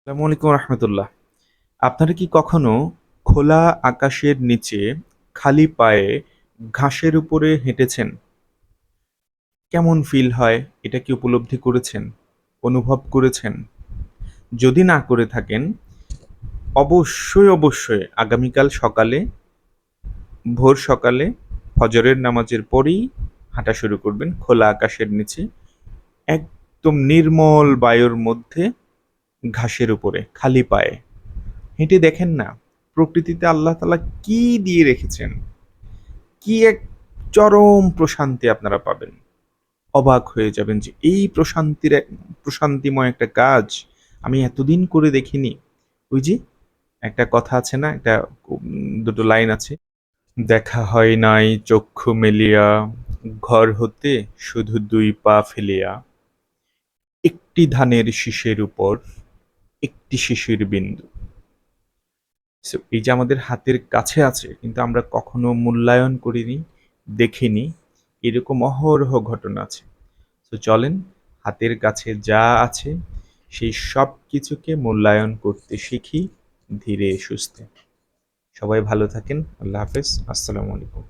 আসসালামু আলাইকুম রহমতুল্লাহ। আপনারা কি কখনো খোলা আকাশের নিচে খালি পায়ে ঘাসের উপরে হেঁটেছেন? কেমন ফিল হয় এটা কি উপলব্ধি করেছেন? অনুভব করেছেন? যদি না করে থাকেন, অবশ্যই আগামীকাল সকালে, ভোর সকালে ফজরের নামাজের পরেই হাঁটা শুরু করবেন খোলা আকাশের নিচে, একদম নির্মল বায়ুর মধ্যে, ঘাসের উপরে খালি পায়ে হেঁটে দেখেন না প্রকৃতিতে আল্লাহ তাআলা কি দিয়ে রেখেছেন, কি এক চরম প্রশান্তি আপনারা পাবেন। অবাক হয়ে যাবেন যে এই প্রশান্তিময় একটা কাজ আমি এতদিন করে দেখিনি। ওই যে একটা কথা আছে না, একটা দুটো লাইন আছে, দেখা হয় নাই চক্ষু মেলিয়া, ঘর হতে শুধু দুই পা ফেলিয়া, একটি ধানের শীষের উপর একটি শিশির বিন্দু। সো এই যে আমাদের হাতের কাছে আছে কিন্তু আমরা কখনো মূল্যায়ন করিনি, দেখিনি, এরকম অহরহ ঘটনা আছে। তো চলেন হাতের কাছে যা আছে সেই সব কিছুকে মূল্যায়ন করতে শিখি ধীরে সুস্থে। সবাই ভালো থাকেন। আল্লাহ হাফেজ। আসসালামু আলাইকুম।